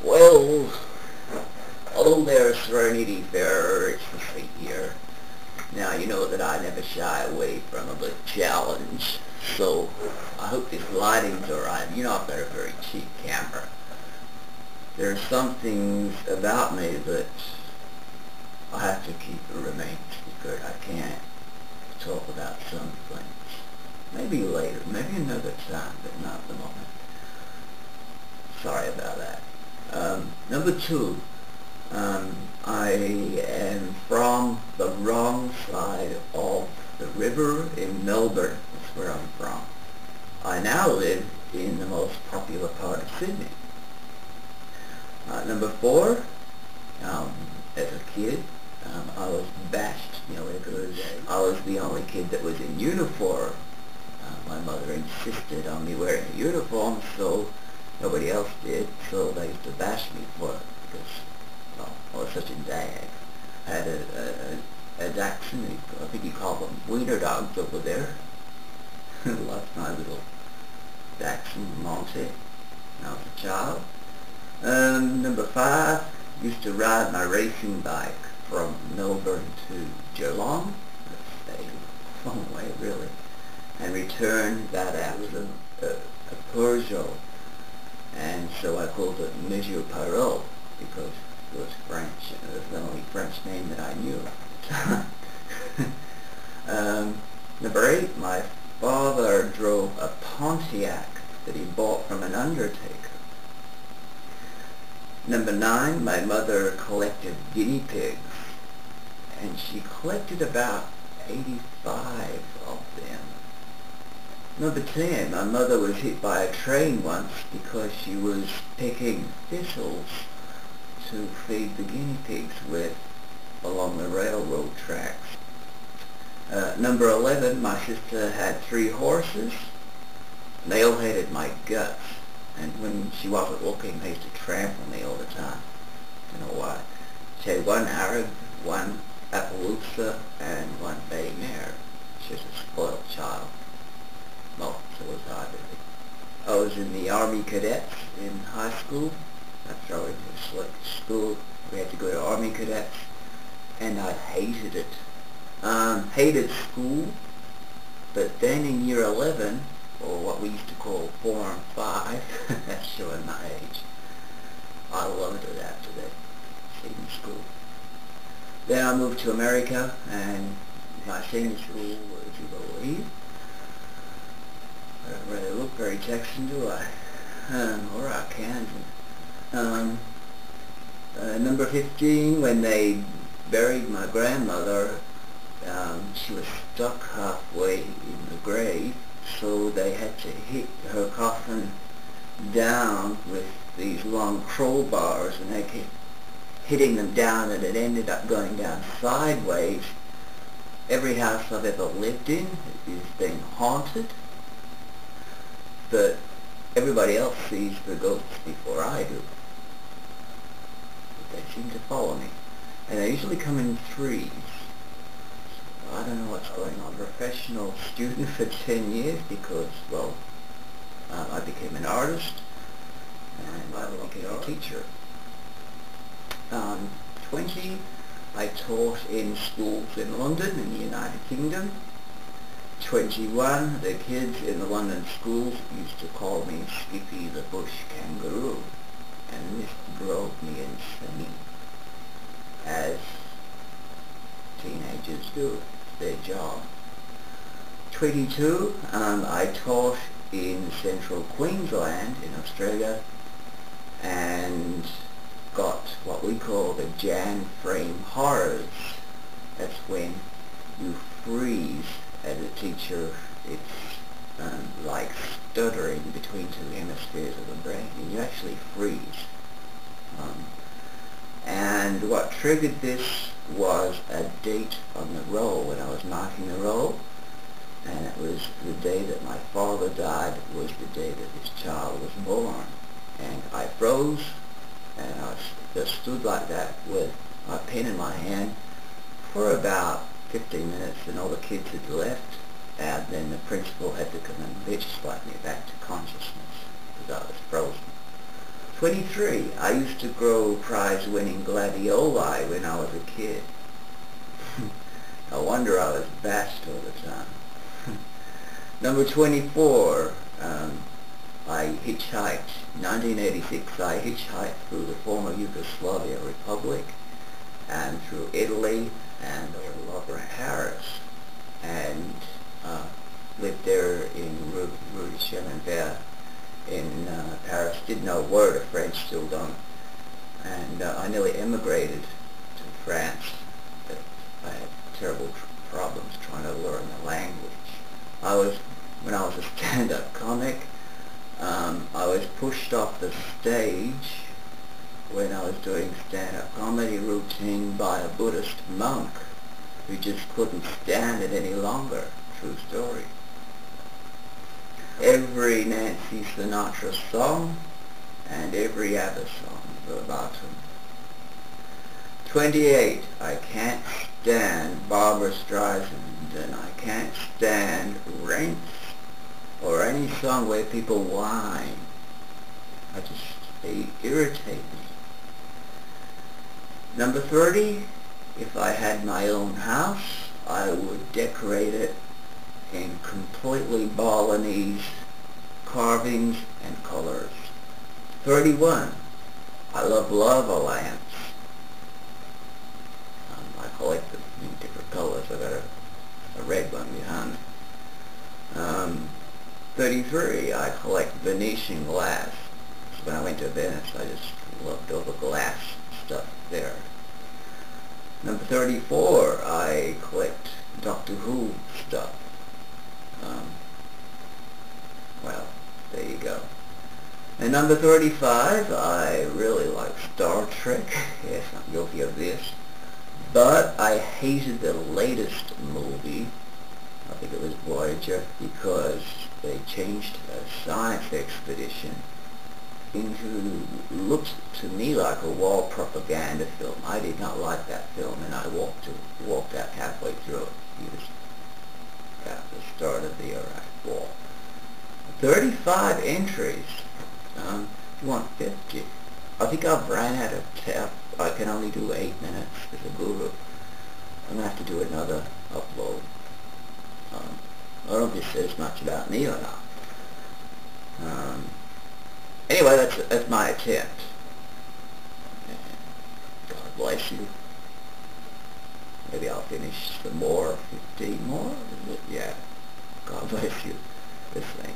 Well, hello there, Serenity Fair. It's the Fate here. Now, you know that I never shy away from a good challenge, so I hope this lighting's alright. You know I've got a very cheap camera. There are some things about me that I have to keep or remain secret. I can't talk about some things. Maybe later, maybe another time, but not at the moment. Sorry about that. Number two, I am from the wrong side of the river in Melbourne. That's where I'm from. I now live in the most popular part of Sydney. Number four, as a kid, I was bashed every day. I was the only kid that was in uniform. My mother insisted on me wearing a uniform, so nobody else did, so they used to bash me for it because, well, I was such a dag. I had a dachshund, I think you call them wiener dogs over there. Lost my little dachshund, Monty, when I was a child. Number five, used to ride my racing bike from Melbourne to Geelong. That's a long way, really. And returned that after a Peugeot. And so I called it Monsieur Parole because it was French, and it was the only French name that I knew at the time. Number eight, my father drove a Pontiac that he bought from an undertaker. Number nine, my mother collected guinea pigs, and she collected about 85 of them. Number 10, my mother was hit by a train once because she was picking thistles to feed the guinea pigs with along the railroad tracks. Number 11, my sister had 3 horses, and they all hated my guts. And when she wasn't looking, they used to trample me all the time. I don't know why. She had 1 Arab, 1 Appaloosa, and 1 bay mare. She was a spoiled child. Well, so was I, really. I was in the Army Cadets in high school. After I went to select school, we had to go to Army Cadets, and I hated it. Hated school, but then in year 11, or what we used to call Form 5, that's showing my age, I loved it after that, senior school. Then I moved to America, and my senior school, would you believe? I don't really look very Texan, do I? Or I can. Number 15, when they buried my grandmother, she was stuck halfway in the grave, so they had to hit her coffin down with these long crowbars, and they kept hitting them down, and it ended up going down sideways. Every house I've ever lived in is being haunted, but everybody else sees the ghosts before I do. But they seem to follow me, and they usually come in threes. I don't know what's going on. Professional student for 10 years because, well, I became an artist and I became a teacher. 20, I taught in schools in London in the United Kingdom. 21, the kids in the London schools used to call me Skippy the Bush Kangaroo, and this drove me insane, as teenagers do. Their job. 22, I taught in central Queensland in Australia and got what we call the Jan frame horrors. That's when you freeze as a teacher. It's like stuttering between 2 hemispheres of the brain, and you actually freeze. And what triggered this was a date on the roll when I was marking the roll, and it was the day that my father died was the day that this child was born. And I froze, and I just stood like that with my pen in my hand for about 15 minutes, and all the kids had left, and then the principal had to come and bitch slap me back to consciousness because I was frozen. 23. I used to grow prize-winning gladioli when I was a kid. No wonder I was bashed all the time. Number 24. I hitchhiked. 1986, I hitchhiked through the former Yugoslavia Republic and through Italy and over Paris, and lived there in Rue de Chalenberg in Paris. Didn't know a word of French, still don't. And I nearly emigrated to France, but I had terrible problems trying to learn the language. When I was a stand-up comic, I was pushed off the stage when I was doing stand-up comedy routine by a Buddhist monk who just couldn't stand it any longer. True story. Every Nancy Sinatra song and every ABBA song verbatim. 28. I can't stand Barbra Streisand, and I can't stand Rents or any song where people whine. They irritate me. Number 30, if I had my own house, I would decorate it in completely Balinese carvings and colors. 31, I love lava lamps. I collect them in different colors. I got a red one behind. 33, I collect Venetian glass. So when I went to Venice, I just loved all the glass stuff there. Number 34, I collect Doctor Who stuff. Well, there you go. And number 35, I really like Star Trek. Yes, I'm guilty of this. But I hated the latest movie, I think it was Voyager, because they changed a science expedition into, looks to me like a war propaganda film. I did not like that film, and I walked out halfway through it. It was at the start of the Iraq War. 35 entries. You want 50. I think I've ran out of tap. I can only do 8 minutes as a guru. I'm going to have to do another upload. I don't know if this says much about me or not. Anyway, that's my attempt. And God bless you. Maybe I'll finish some more, 15 more. Yeah. God bless you. This thing.